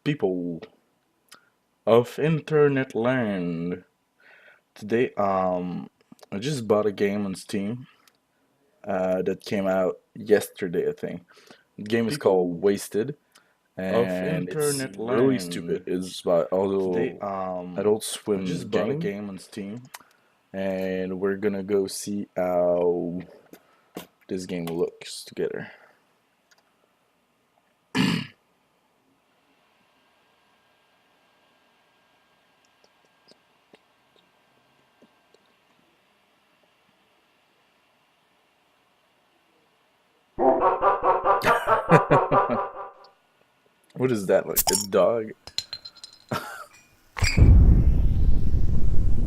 people of internet land. Today, I just bought a game on Steam that came out yesterday, I think. The game is called People Wasted, of and it's internet really stupid. land. It's by Today, Adult I Swim just bought a game, game on Steam. and we're gonna go see how this game looks together. What is that, like a dog?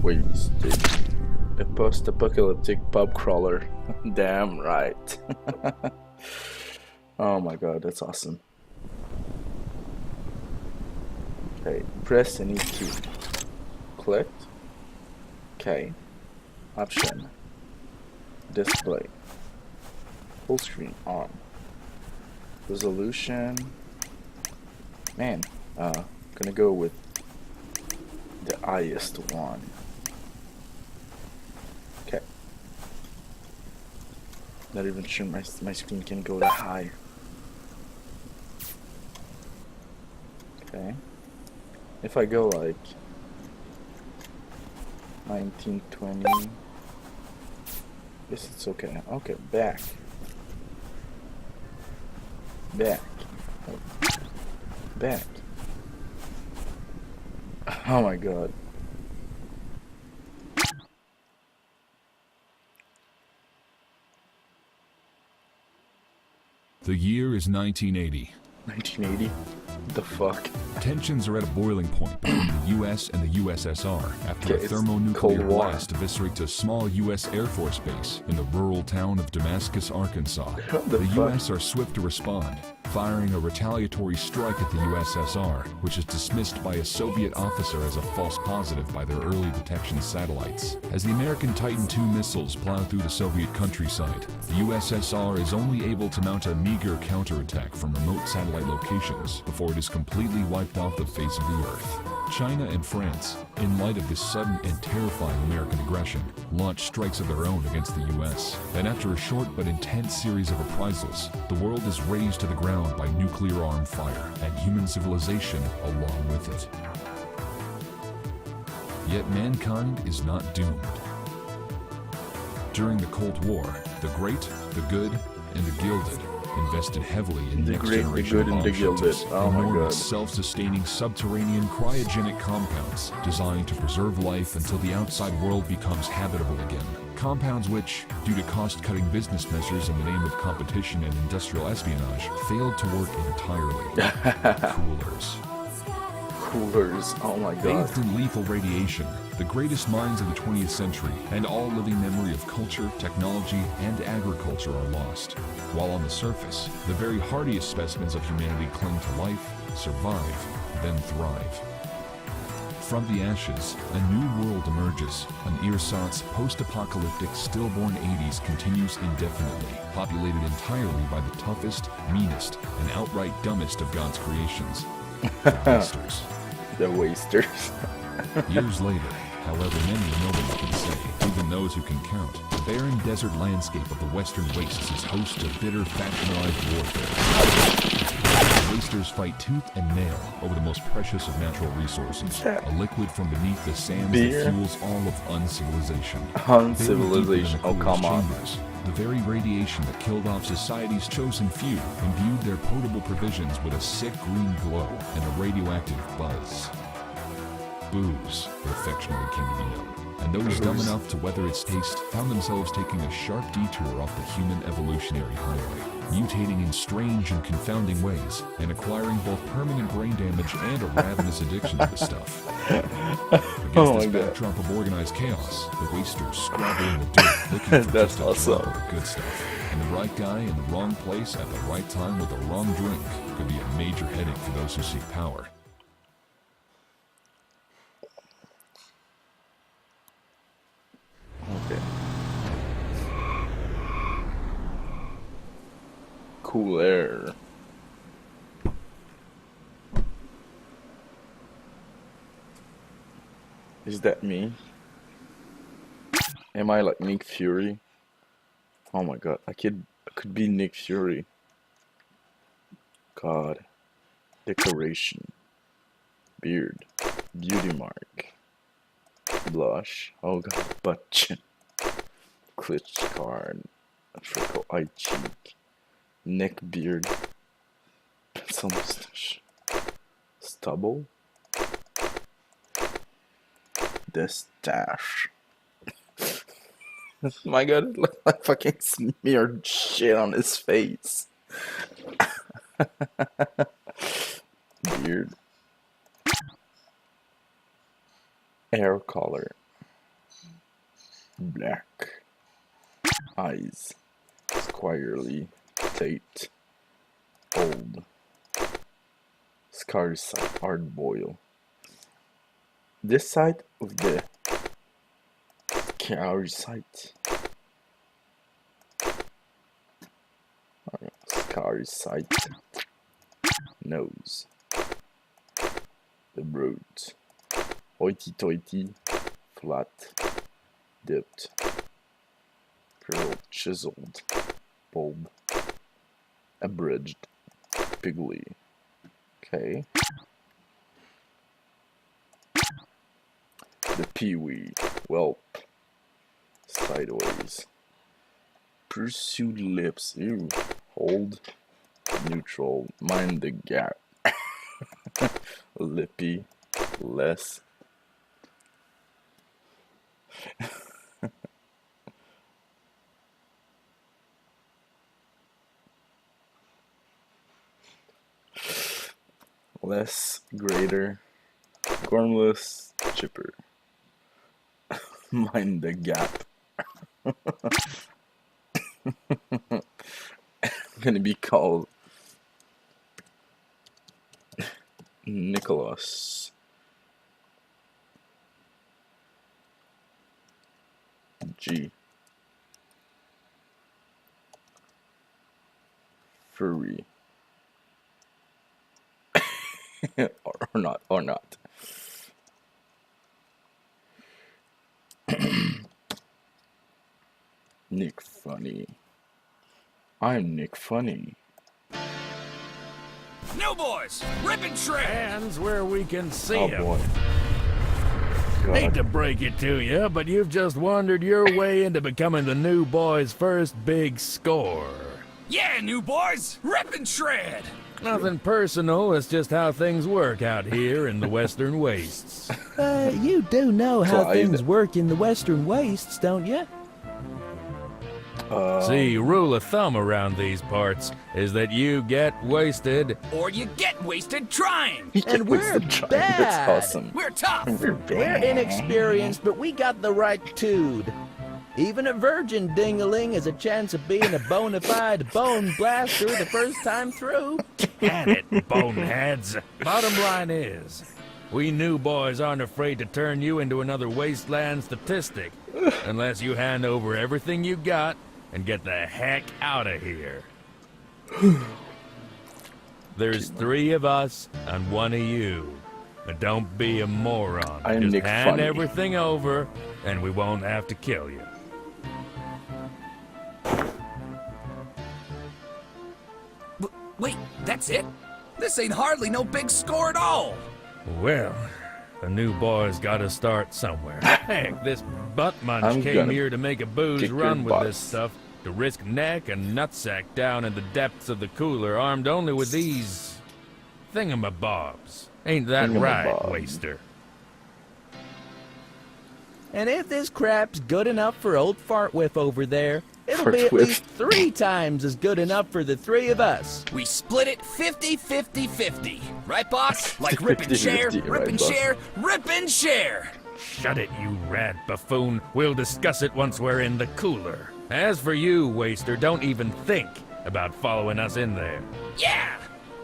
Wasted. A post-apocalyptic pub crawler. Damn right. Oh my god, that's awesome. Okay, press any key. Click. Okay. Option. Display. Full screen on. Resolution. Man, gonna go with the highest one. Okay. Not even sure my screen can go that high. Okay. If I go like 1920, guess it's okay. Okay, back. Back. Back. Oh my god. The year is 1980. 1980? What the fuck? Tensions are at a boiling point between the US and the USSR after Okay, a it's thermonuclear Cold War. blast eviscerates a small US Air Force base in the rural town of Damascus, Arkansas. What the The fuck? US are swift to respond, firing a retaliatory strike at the USSR, which is dismissed by a Soviet officer as a false positive by their early detection satellites. As the American Titan II missiles plow through the Soviet countryside, the USSR is only able to mount a meager counterattack from remote satellite locations before it is completely wiped off the face of the earth. China and France, in light of this sudden and terrifying American aggression, launched strikes of their own against the US. And after a short but intense series of reprisals, the world is razed to the ground by nuclear-armed fire and human civilization along with it. Yet mankind is not doomed. During the Cold War, the great, the good, and the gilded invested heavily in The great, the next-generation good, and the bomb gilded. shelters, Oh my enormous god. self-sustaining subterranean cryogenic compounds designed to preserve life until the outside world becomes habitable again. Compounds which, due to cost-cutting business measures in the name of competition and industrial espionage, failed to work entirely. Coolers. Coolers. Oh my god. Bathed in lethal radiation, the greatest minds of the 20th century and all living memory of culture, technology, and agriculture are lost. While on the surface, the very hardiest specimens of humanity cling to life, survive, then thrive. From the ashes, a new world emerges. An ersatz, post-apocalyptic, stillborn 80s continues indefinitely, populated entirely by the toughest, meanest, and outright dumbest of God's creations, the Wasters. The wasters. Years later, however many nobody can say, even those who can count, the barren desert landscape of the western wastes is host to bitter factionalized warfare. The Wasters fight tooth and nail over the most precious of natural resources, a liquid from beneath the sands Beer? that fuels all of uncivilization. Uncivilization. Oh, come on. Chambers, the very radiation that killed off society's chosen few imbued their potable provisions with a sick green glow and a radioactive buzz. Booze, it affectionately came to be known. And those dumb Booze. enough to weather its taste found themselves taking a sharp detour off the human evolutionary highway, mutating in strange and confounding ways, and acquiring both permanent brain damage and a ravenous addiction to the stuff. Against Oh this my God. backdrop of organized chaos, the Wasters scrabble in the dirt looking for That's just a awesome. drop of the good stuff. And the right guy in the wrong place at the right time with the wrong drink could be a major headache for those who seek power. Okay. Cool air. Is that me? Am I like Nick Fury? Oh my god, I could be Nick Fury. God. Decoration. Beard. Beauty mark. Blush. Oh god, butt chin. Clutch card. Freckle eye cheek. Neck beard. Pencil mustache. Stubble. The stash. My god, it looked like fucking smeared shit on his face. Beard. Hair color. Black. Eyes. Squirely. Tate. Old. Scar side. Hard boil. This side of the scar site. Scar site. Nose. The broad. Hoity toity. Flat. Dipped. Curled. Chiseled. Bulb. Abridged. Piggly. Okay. The peewee. Whelp. Sideways. Pursued lips. Ew. Hold. Neutral. Mind the gap. Lippy. Less. Less. Greater. Gormless. Chipper. Mind the gap. I'm gonna be called Nicholas. G. Furry. or not, or not. Nick Funny. I'm Nick Funny. New boys, rip and shred. Hands where we can see Oh 'em. boy. Hate to God. break it to you, but you've just wandered your way into becoming the new boys' first big score. Yeah, new boys, rip and shred. Nothing personal, it's just how things work out here in the Western Wastes. You do know how Clyde. things work in the Western Wastes, don't you? See, rule of thumb around these parts is that you get wasted. Or you get wasted trying. And we're bad. That's awesome. We're tough. We're inexperienced, but we got the right tude. Even a virgin ding-a-ling has a chance of being a bona fide bone blaster the first time through. Can it, boneheads? Bottom line is, we new boys aren't afraid to turn you into another wasteland statistic, unless you hand over everything you got and get the heck out of here. There's 3 of us and 1 of you. But don't be a moron. I'm Just Nick hand Funny. everything over, and we won't have to kill you. Wait, that's it? This ain't hardly no big score at all. Well, the new boys gotta start somewhere. Heck, this butt munch I'm came gonna here to make a booze kick your run with this butts. stuff, to risk neck and nutsack down in the depths of the cooler, armed only with these thingamabobs. Ain't that right, Thingamabob. Waster? And if this crap's good enough for old Fartwhip over there, it'll be at Fartwhip. least 3 times as good enough for the 3 of us. We split it 50-50-50. Right, boss? Like rip and share, 50-50, rip right, and boss? share, rip and share. Shut it, you rat buffoon. We'll discuss it once we're in the cooler. As for you, Waster, don't even think about following us in there. Yeah!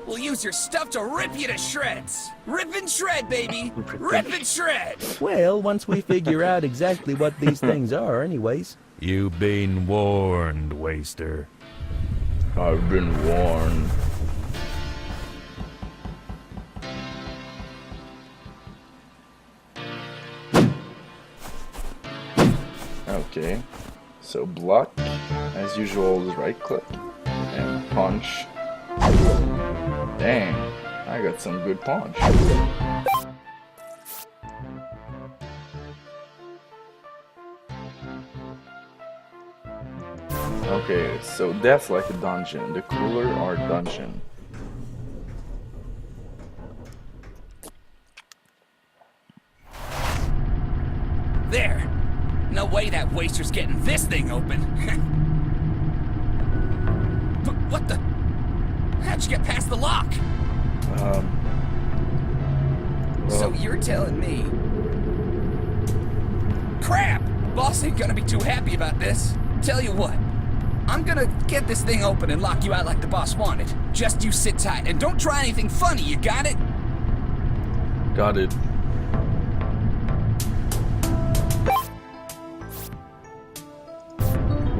We'll use your stuff to rip you to shreds. Rip and shred, baby. Rip and shred. Well, once we figure out exactly what these things are anyways. You've been warned, Waster. I've been warned. Okay. So block, as usual, is right click and punch. Dang, I got some good punch. Okay, so that's like a dungeon. The cooler are dungeon. There. No way that waster's getting this thing open. But what the? How'd you get past the lock? So you're telling me... Crap! Boss ain't gonna be too happy about this. Tell you what. I'm gonna get this thing open and lock you out like the boss wanted. Just you sit tight and don't try anything funny, you got it? Got it.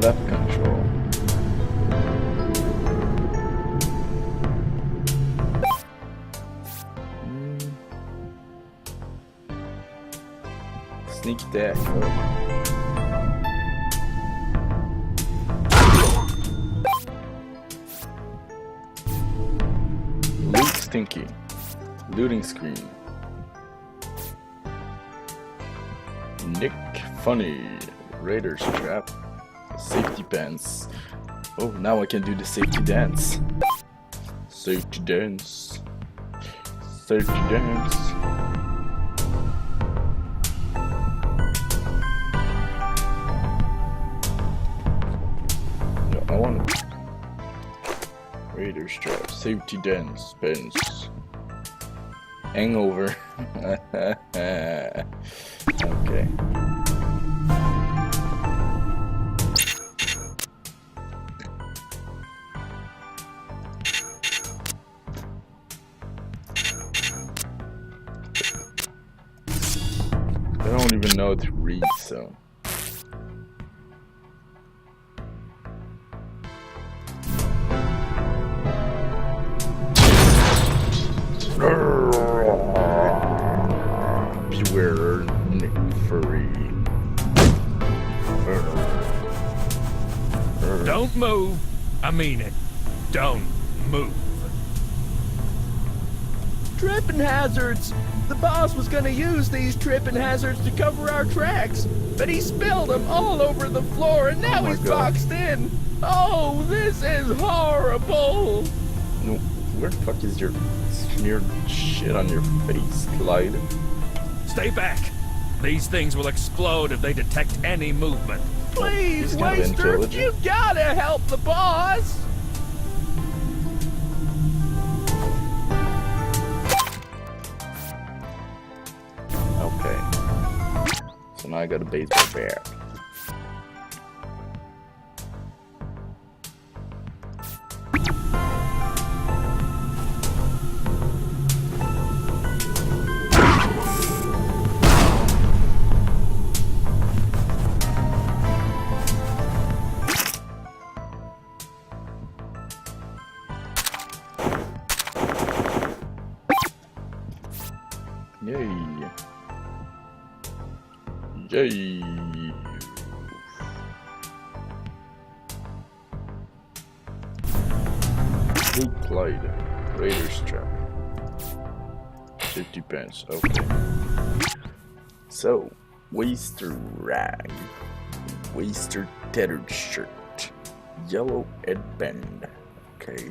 Left control. Sneak attack. Loot stinky. Looting screen. Nick funny. Raider's trap. Safety pants. Oh, now I can do the safety dance. Safety dance. Safety dance. No, I want to. Raider strap. Safety dance. Pants. Hangover. Okay. I don't even know how to read, so. Beware, Nick Furry. Don't move. I mean it. Don't move. Tripping hazards! The boss was gonna use these tripping hazards to cover our tracks, but he spilled them all over the floor and now Oh my he's God. boxed in! Oh, this is horrible! No, where the fuck is your smeared shit on your face, Clyde? Stay back. These things will explode if they detect any movement. Please, He's kinda Waster, intelligent. you gotta help the boss! Okay. So now I got a baseball bat. Yay. Yay. Blue Clyde. Raider's trap. 50 pence. Okay. So, Waster rag. Waster tethered shirt. Yellow headband. Okay.